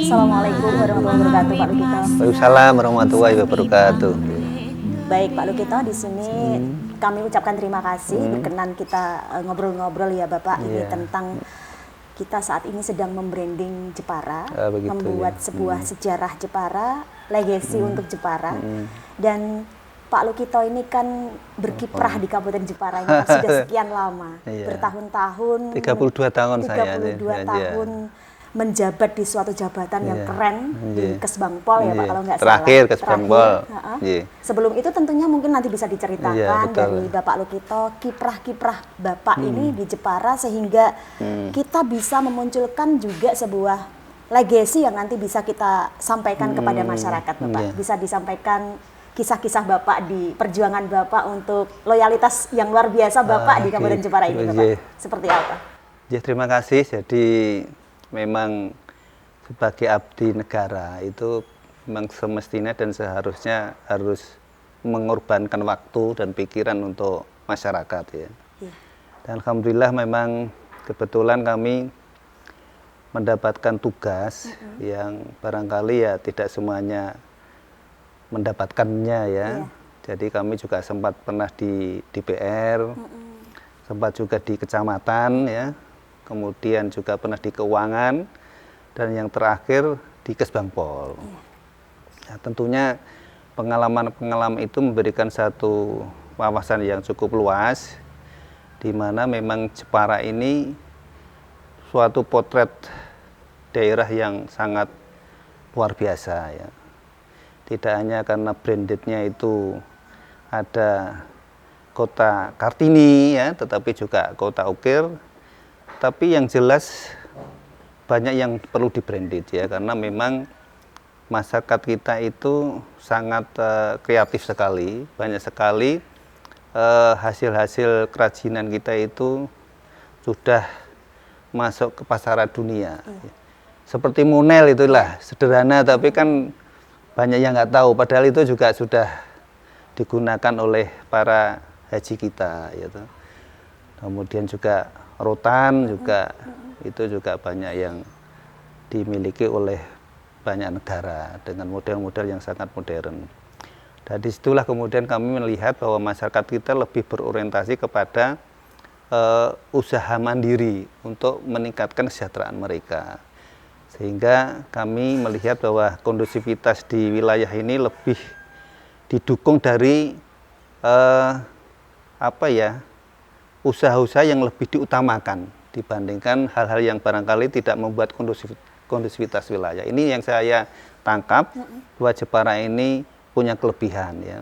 Assalamualaikum warahmatullahi wabarakatuh, Pak Lukito. Waalaikumsalam warahmatullahi wabarakatuh. Baik, Pak Lukito, di sini kami ucapkan terima kasih berkenan kita ngobrol-ngobrol ya Bapak ini tentang kita saat ini sedang membranding Jepara, membuat sebuah sejarah Jepara, legacy untuk Jepara. Dan Pak Lukito ini kan berkiprah di Kabupaten Jepara ini kan sudah sekian lama, bertahun-tahun, 32 tahun saya. 32 tahun menjabat di suatu jabatan yang keren di Kesbangpol ya Pak, kalau nggak salah. Terakhir Kesbangpol. Sebelum itu tentunya mungkin nanti bisa diceritakan dari Bapak Lukito kiprah-kiprah Bapak ini di Jepara sehingga kita bisa memunculkan juga sebuah legacy yang nanti bisa kita sampaikan kepada masyarakat Bapak. Bisa disampaikan kisah-kisah Bapak di perjuangan Bapak untuk loyalitas yang luar biasa Bapak di Kabupaten Jepara ini Bapak. Seperti apa? Ya, terima kasih. Jadi memang sebagai abdi negara itu memang semestinya dan seharusnya harus mengorbankan waktu dan pikiran untuk masyarakat ya. Dan alhamdulillah memang kebetulan kami mendapatkan tugas yang barangkali ya tidak semuanya mendapatkannya ya. Jadi kami juga sempat pernah di DPR, sempat juga di kecamatan ya. Kemudian juga pernah di keuangan, dan yang terakhir di Kesbangpol. Nah, tentunya pengalaman-pengalaman itu memberikan satu wawasan yang cukup luas, di mana memang Jepara ini suatu potret daerah yang sangat luar biasa ya. Tidak hanya karena brandednya itu ada kota Kartini ya, tetapi juga kota ukir. Tapi yang jelas banyak yang perlu di-branded ya, karena memang masyarakat kita itu sangat kreatif sekali, banyak sekali hasil-hasil kerajinan kita itu sudah masuk ke pasaran dunia. Seperti Monel itulah, sederhana tapi kan banyak yang nggak tahu, padahal itu juga sudah digunakan oleh para haji kita gitu. Kemudian juga rotan juga itu juga banyak yang dimiliki oleh banyak negara dengan model-model yang sangat modern. Dan disitulah kemudian kami melihat bahwa masyarakat kita lebih berorientasi kepada usaha mandiri untuk meningkatkan kesejahteraan mereka. Sehingga kami melihat bahwa kondusivitas di wilayah ini lebih didukung dari usaha-usaha yang lebih diutamakan dibandingkan hal-hal yang barangkali tidak membuat kondusivitas wilayah. Ini yang saya tangkap bahwa Jepara ini punya kelebihan ya.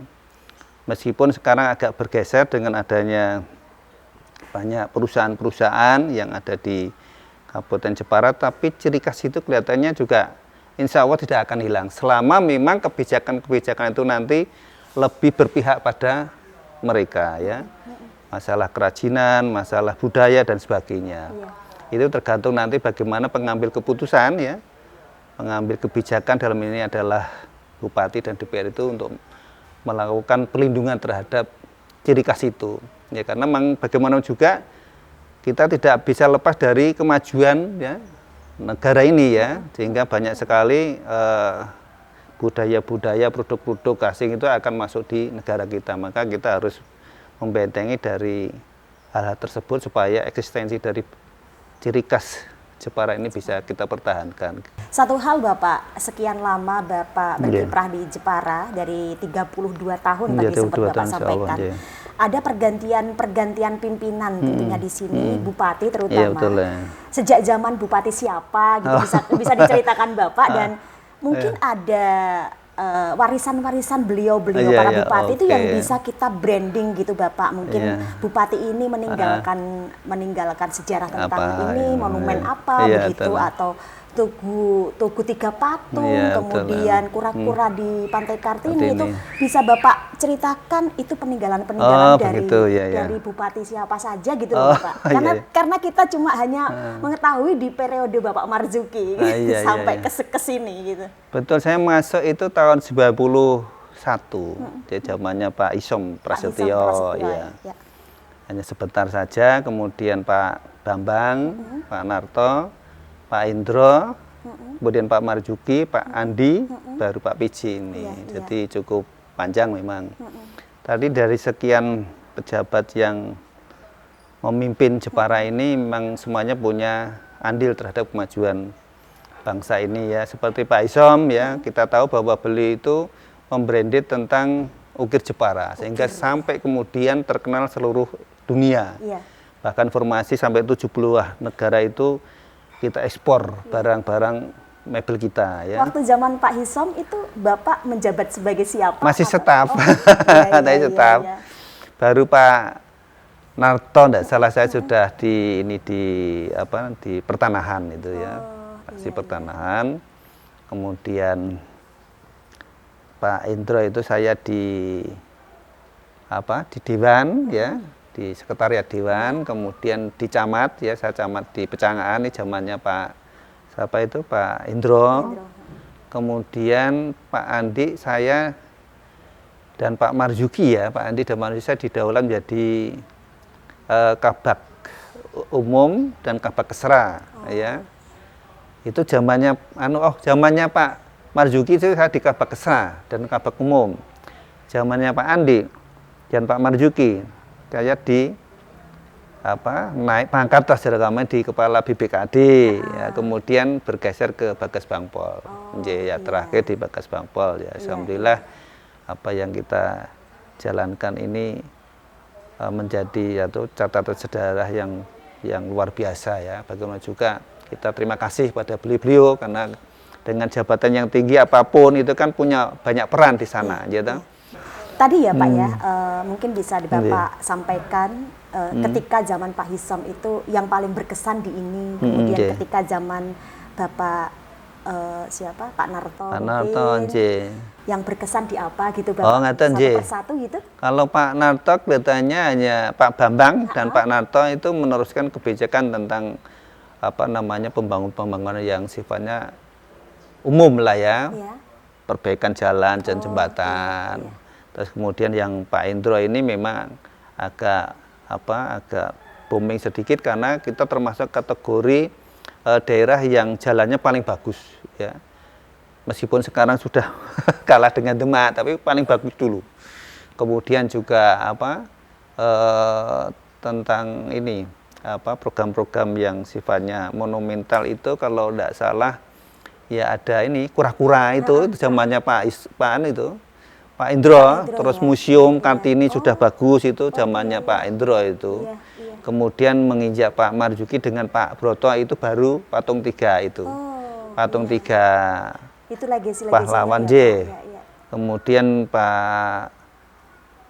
Meskipun sekarang agak bergeser dengan adanya banyak perusahaan-perusahaan yang ada di Kabupaten Jepara, tapi ciri khas itu kelihatannya juga insya Allah tidak akan hilang selama memang kebijakan-kebijakan itu nanti lebih berpihak pada mereka ya. Masalah kerajinan, masalah budaya dan sebagainya. Itu tergantung nanti bagaimana pengambil keputusan ya, pengambil kebijakan dalam ini adalah Bupati dan DPR itu untuk melakukan perlindungan terhadap ciri khas itu. Ya, karena memang bagaimanapun juga kita tidak bisa lepas dari kemajuan ya negara ini ya, sehingga banyak sekali budaya-budaya, produk-produk asing itu akan masuk di negara kita. Maka kita harus membentengi dari hal-hal tersebut supaya eksistensi dari ciri khas Jepara ini bisa kita pertahankan. Satu hal Bapak, sekian lama Bapak berkiprah di Jepara dari 32 tahun tadi sempat Bapak sampaikan. Ada pergantian pimpinan tentunya di sini, Bupati terutama. Sejak zaman Bupati siapa gitu bisa diceritakan Bapak, dan mungkin ada warisan-warisan beliau para bupati itu yang bisa kita branding gitu Bapak. Mungkin bupati ini meninggalkan sejarah tentang ini, monumen apa begitu, atau Tugu Tiga Patung, kemudian kura-kura di Pantai Kartini, itu bisa Bapak ceritakan itu peninggalan dari bupati siapa saja gitu loh Bapak. Karena kita cuma hanya mengetahui di periode Bapak Marzuki sampai ke sini gitu. Betul, saya masuk itu tahun 91. Jadi zamannya Pak Isom Prasetyo ya. Hanya sebentar saja, kemudian Pak Bambang, Pak Narto, Pak Indro, kemudian Pak Marzuki, Pak Andi, baru Pak PJ ini. Jadi cukup panjang memang. Tadi dari sekian pejabat yang memimpin Jepara ini memang semuanya punya andil terhadap kemajuan bangsa ini ya. Seperti Pak Isom ya, kita tahu bahwa beliau itu membranded tentang ukir Jepara sehingga sampai kemudian terkenal seluruh dunia. Bahkan formasi sampai 70 negara itu kita ekspor barang-barang mebel kita ya. Waktu zaman Pak Hisom itu Bapak menjabat sebagai siapa? Masih staf. Staf. Baru Pak Narto, enggak salah saya sudah di pertanahan itu ya. Masih pertanahan. Kemudian Pak Indro itu saya di Dewan ya, di sekretariat Dewan, kemudian di camat ya, saya camat di Pecangaan, ini zamannya Pak Indro. Kemudian Pak Andi, saya dan Pak Marzuki ya, Pak Andi dan Marzuki saya didahulukan menjadi Kabak Umum dan Kabak Kesra ya. Itu zamannya zamannya Pak Marzuki itu saya di Kabak Kesra dan Kabak Umum. Zamannya Pak Andi dan Pak Marzuki saya di naik pangkat di Kepala BPKD ya, kemudian bergeser ke Bagas Bangpol. Terakhir di Bagas Bangpol ya. Alhamdulillah apa yang kita jalankan ini menjadi catatan sejarah yang luar biasa ya. Bagaimana juga kita terima kasih pada beliau karena dengan jabatan yang tinggi apapun itu kan punya banyak peran di sana gitu. Tadi ya Pak ya, mungkin bisa Bapak sampaikan ketika zaman Pak Hisom itu yang paling berkesan di ini, kemudian ketika zaman Bapak Pak Narto, yang berkesan di apa gitu Bapak, satu persatu gitu? Kalau Pak Narto kelihatannya hanya Pak Bambang dan Pak Narto itu meneruskan kebijakan tentang pembangunan yang sifatnya umum lah ya, perbaikan jalan dan jembatan. Terus kemudian yang Pak Indro ini memang agak booming sedikit karena kita termasuk kategori daerah yang jalannya paling bagus ya. Meskipun sekarang sudah kalah dengan Demak, tapi paling bagus dulu. Kemudian juga tentang ini program-program yang sifatnya monumental itu kalau tidak salah ya ada ini kura-kura itu zamannya Pak Indro, terus museum Kartini sudah bagus itu zamannya Pak Indro itu. Kemudian menginjak Pak Marzuki dengan Pak Broto itu baru patung 3 itu. Patung 3 itu legasi pahlawan J. Kemudian Pak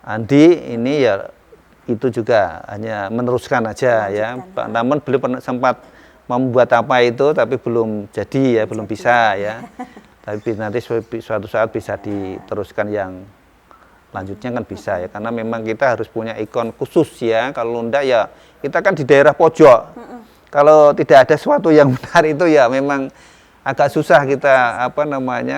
Andi ini ya itu juga hanya meneruskan aja ya. Namun beliau sempat membuat apa itu tapi belum jadi ya, belum bisa ya. Tapi nanti suatu saat bisa diteruskan yang lanjutnya kan bisa ya, karena memang kita harus punya ikon khusus ya. Kalau enggak ya kita kan di daerah pojok. Kalau tidak ada sesuatu yang benar itu ya memang agak susah kita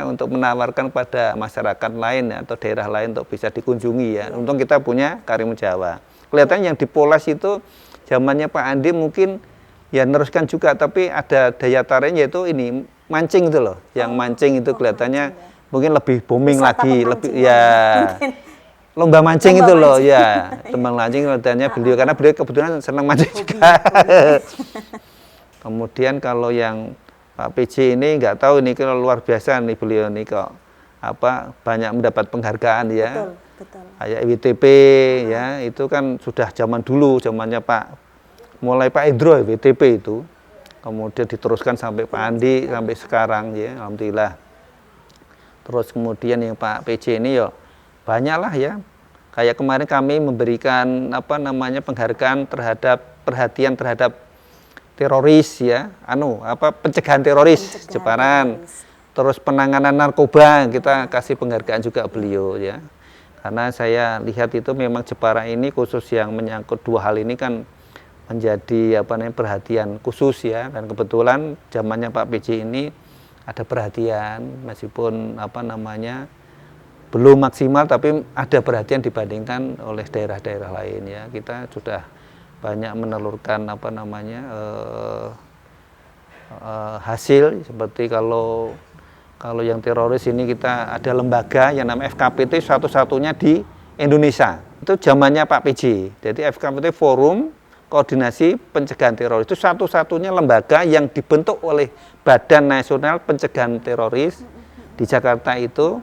untuk menawarkan pada masyarakat lain ya, atau daerah lain untuk bisa dikunjungi ya. Untung kita punya Karimun Jawa. Kelihatannya yang di Polres itu zamannya Pak Andi mungkin ya neruskan juga, tapi ada daya tariknya yaitu ini mancing itu loh. Yang mancing itu kelihatannya mungkin lebih booming lagi, lebih ya lomba mancing itu loh ya. Teman mancing kelihatannya beliau karena beliau kebetulan senang mancing juga. Kemudian kalau yang Pak PJ ini nggak tahu ini kalau luar biasa nih beliau nih kok banyak mendapat penghargaan ya. Betul. Kayak WTP ya, itu kan sudah zaman dulu, zamannya mulai Pak Indro WTP itu. Kemudian diteruskan sampai Pak Andi sampai sekarang ya, alhamdulillah. Terus kemudian yang Pak PJ ini ya banyaklah ya. Kayak kemarin kami memberikan penghargaan perhatian terhadap teroris ya, pencegahan teroris Jeparan. Terus penanganan narkoba kita kasih penghargaan juga beliau ya. Karena saya lihat itu memang Jepara ini khusus yang menyangkut dua hal ini kan menjadi perhatian khusus ya, dan kebetulan zamannya Pak PJ ini ada perhatian meskipun belum maksimal tapi ada perhatian dibandingkan oleh daerah-daerah lain ya. Kita sudah banyak menelurkan hasil seperti kalau yang teroris ini kita ada lembaga yang namanya FKPT satu-satunya di Indonesia. Itu zamannya Pak PJ. Jadi FKPT Forum Koordinasi Pencegahan Teroris itu satu-satunya lembaga yang dibentuk oleh Badan Nasional Pencegahan Teroris di Jakarta itu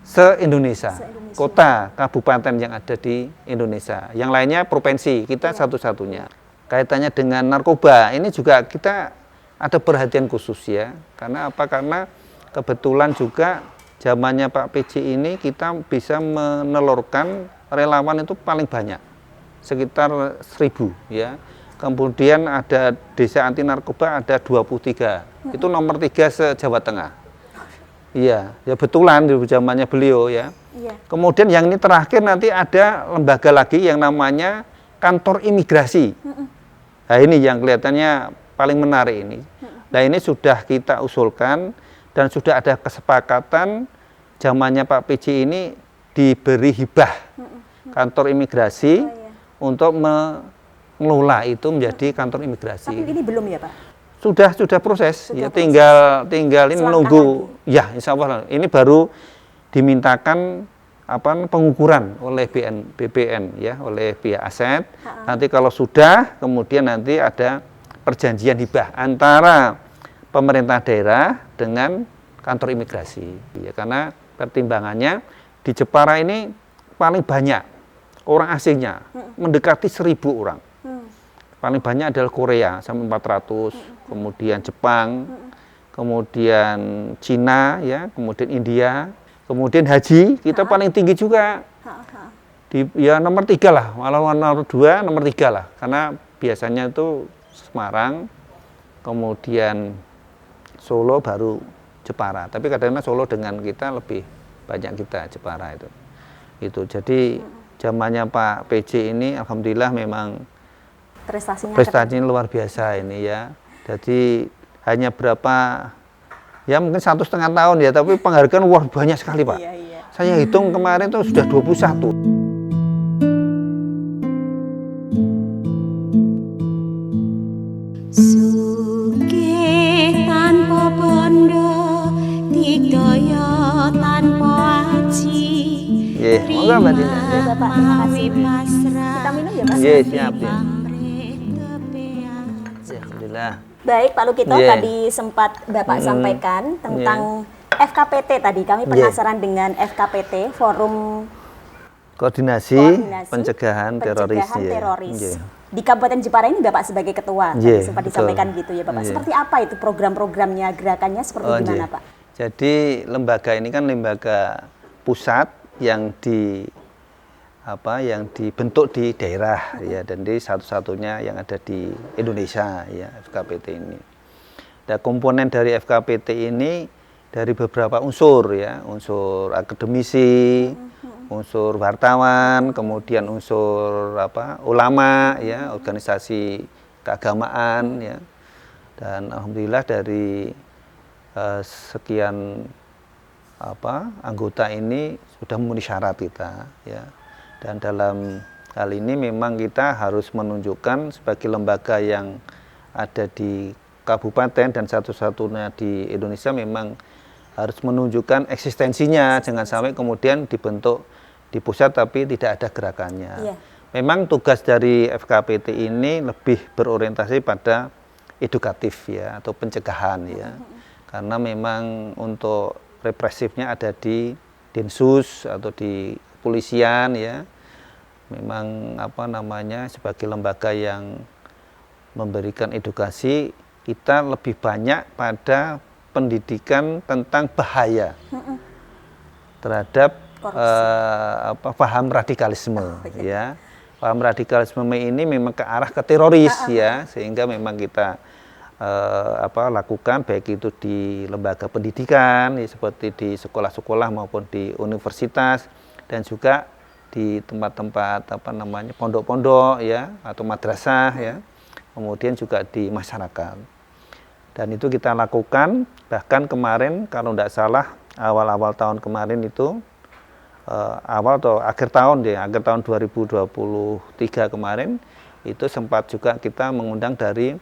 se-Indonesia. Kota, kabupaten yang ada di Indonesia. Yang lainnya provinsi, kita satu-satunya. Kaitannya dengan narkoba, ini juga kita ada perhatian khusus ya. Karena apa? Karena kebetulan juga zamannya Pak PJ ini kita bisa menelurkan relawan itu paling banyak, sekitar 1000 ya. Kemudian ada desa anti narkoba ada 23, itu nomor 3 se-Jawa Tengah. Iya, ya betulan di zamannya beliau ya. Iya. Kemudian yang ini terakhir nanti ada lembaga lagi yang namanya Kantor Imigrasi. Nah ini yang kelihatannya paling menarik ini. Nah ini sudah kita usulkan dan sudah ada kesepakatan zamannya Pak PJ ini diberi hibah kantor imigrasi untuk mengelola itu menjadi kantor imigrasi. Tapi ini belum ya Pak? Sudah proses. Sudah ya proses. tinggal ini menunggu. Ya insya Allah ini baru dimintakan pengukuran oleh BPN ya, oleh pihak aset. Nanti kalau sudah kemudian nanti ada perjanjian hibah antara pemerintah daerah dengan kantor imigrasi ya, karena pertimbangannya di Jepara ini paling banyak orang asingnya, mendekati 1000 orang. Paling banyak adalah Korea sampai 400, kemudian Jepang, kemudian Cina ya, kemudian India, kemudian haji kita paling tinggi juga. Ya nomor 3 lah, malah nomor 2, nomor 3 lah, karena biasanya itu Semarang, kemudian Solo, baru Jepara. Tapi kadang-kadang Solo dengan kita lebih banyak kita Jepara itu. Jadi zamannya Pak PJ ini alhamdulillah memang prestasinya luar biasa ini ya. Jadi hanya berapa ya mungkin 1,5 tahun ya, tapi penghargaan wah banyak sekali Pak. Iya. Saya hitung kemarin itu sudah 21. Sugih tanpa bondo, digdaya tanpa aji. Monggo Mbak Dina. Bapak, terima kasih. Kita minum ya Pak? Iya, siap ya. Alhamdulillah. Baik Pak Lukito, tadi sempat Bapak sampaikan tentang FKPT tadi. Kami penasaran dengan FKPT, Forum Koordinasi Pencegahan Teroris. Di Kabupaten Jepara ini Bapak sebagai ketua, tadi sempat disampaikan gitu ya Bapak. Seperti apa itu program-programnya, gerakannya seperti gimana Pak? Jadi lembaga ini kan lembaga pusat yang dibentuk di daerah ya, dan di satu-satunya yang ada di Indonesia ya FKPT ini. Dan komponen dari FKPT ini dari beberapa unsur ya, unsur akademisi, unsur wartawan, kemudian unsur ulama ya, organisasi keagamaan ya. Dan alhamdulillah dari sekian anggota ini sudah memenuhi syarat kita ya. Dan dalam hal ini memang kita harus menunjukkan sebagai lembaga yang ada di kabupaten dan satu-satunya di Indonesia memang harus menunjukkan eksistensinya, jangan sampai kemudian dibentuk di pusat tapi tidak ada gerakannya. Yeah. Memang tugas dari FKPT ini lebih berorientasi pada edukatif ya, atau pencegahan ya. Karena memang untuk represifnya ada di Densus atau di kepolisian ya. Memang sebagai lembaga yang memberikan edukasi, kita lebih banyak pada pendidikan tentang bahaya terhadap paham radikalisme ya. Paham radikalisme ini memang ke arah ke teroris ya, sehingga memang kita lakukan baik itu di lembaga pendidikan ya, seperti di sekolah-sekolah maupun di universitas, dan juga di tempat-tempat pondok-pondok ya atau madrasah ya, kemudian juga di masyarakat. Dan itu kita lakukan bahkan kemarin kalau tidak salah awal-awal tahun kemarin itu awal atau akhir tahun 2023 kemarin itu sempat juga kita mengundang dari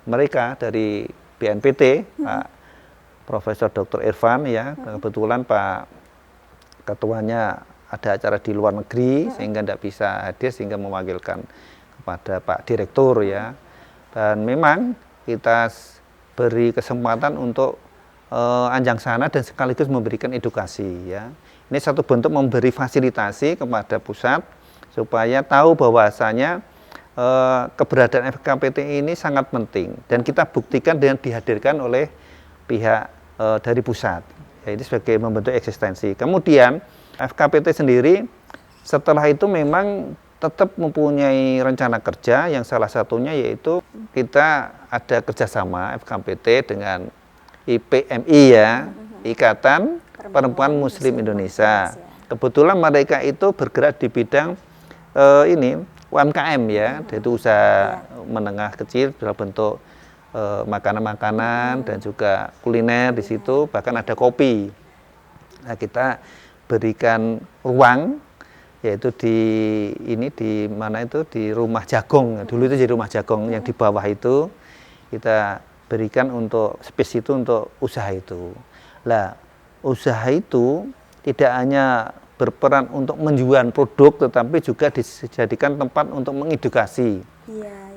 mereka dari BNPT, Pak Profesor Dr. Irfan ya, kebetulan Pak Ketuanya ada acara di luar negeri sehingga tidak bisa hadir, sehingga mewakilkan kepada Pak Direktur ya. Dan memang kita beri kesempatan untuk anjang sana dan sekaligus memberikan edukasi ya. Ini satu bentuk memberi fasilitasi kepada pusat supaya tahu bahwasanya keberadaan FKPT ini sangat penting dan kita buktikan dengan dihadirkan oleh pihak dari pusat. Ya, ini sebagai membentuk eksistensi. Kemudian FKPT sendiri setelah itu memang tetap mempunyai rencana kerja yang salah satunya yaitu kita ada kerjasama FKPT dengan IPMI ya, Ikatan Perempuan Muslim Indonesia. Kebetulan mereka itu bergerak di bidang UMKM ya, yaitu usaha menengah kecil dalam bentuk makanan-makanan dan juga kuliner di situ, bahkan ada kopi. Nah, kita berikan ruang yaitu di mana itu di Rumah Jagong. Dulu itu jadi Rumah Jagong yang di bawah itu kita berikan untuk space itu untuk usaha itu. Lah, usaha itu tidak hanya berperan untuk menjual produk, tetapi juga dijadikan tempat untuk mengedukasi.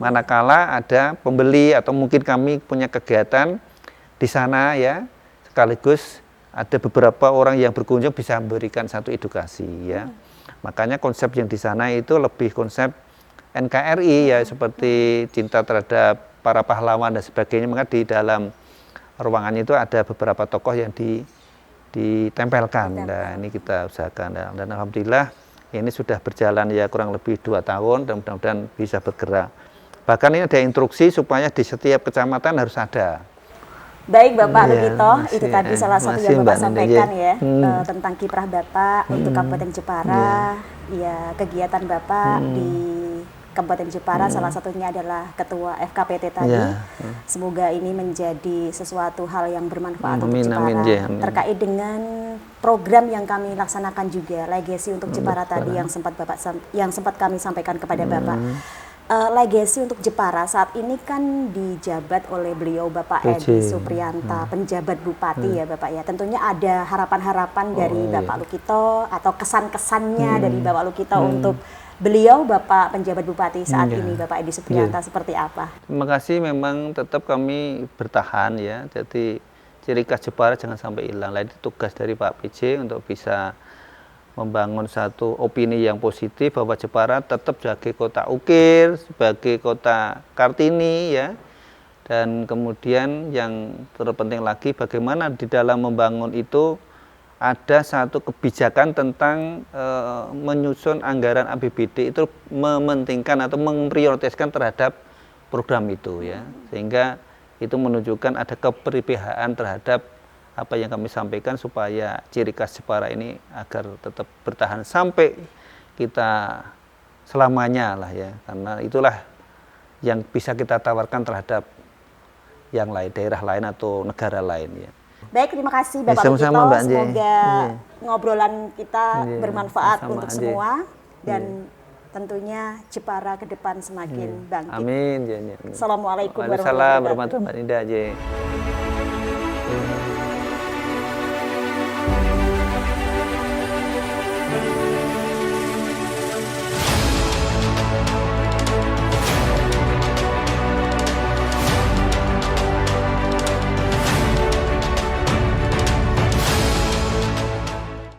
Manakala ada pembeli atau mungkin kami punya kegiatan di sana ya, sekaligus ada beberapa orang yang berkunjung bisa memberikan satu edukasi ya. Makanya konsep yang di sana itu lebih konsep NKRI ya, seperti cinta terhadap para pahlawan dan sebagainya. Maka di dalam ruangan itu ada beberapa tokoh yang ditempelkan. Nah, ini kita usahakan dan alhamdulillah ini sudah berjalan ya kurang lebih 2 tahun dan mudah-mudahan bisa bergerak. Bahkan ini ada instruksi supaya di setiap kecamatan harus ada. Baik Bapak Lukito, itu tadi salah satu yang Bapak sampaikan ya, tentang kiprah Bapak untuk Kabupaten Jepara, ya kegiatan Bapak di Kabupaten Jepara salah satunya adalah Ketua FKPT tadi. Semoga ini menjadi sesuatu hal yang bermanfaat untuk Jepara. Terkait dengan program yang kami laksanakan juga, Legacy untuk Jepara tadi yang sempat kami sampaikan kepada Bapak. Legacy untuk Jepara saat ini kan dijabat oleh beliau Bapak Edi Supriyanta, penjabat Bupati ya Bapak ya. Tentunya ada harapan-harapan dari Bapak Lukito atau kesan-kesannya dari Bapak Lukito untuk beliau Bapak penjabat Bupati saat ini Bapak Edi Supriyanta seperti apa? Terima kasih, memang tetap kami bertahan ya. Jadi ciri khas Jepara jangan sampai hilang. Lain tugas dari Pak PJ untuk bisa membangun satu opini yang positif bahwa Jepara tetap sebagai kota ukir, sebagai kota Kartini ya. Dan kemudian yang terpenting lagi bagaimana di dalam membangun itu ada satu kebijakan tentang menyusun anggaran APBD itu mementingkan atau memprioritaskan terhadap program itu ya. Sehingga itu menunjukkan ada keberpihakan terhadap apa yang kami sampaikan supaya ciri khas Jepara ini agar tetap bertahan sampai kita selamanya lah ya, karena itulah yang bisa kita tawarkan terhadap yang lain, daerah lain atau negara lain ya. Baik, terima kasih Bapak Lukito, semoga ngobrolan kita bermanfaat untuk semua dan tentunya Jepara ke depan semakin bangkit. Amin. Assalamualaikum warahmatullahi wabarakatuh.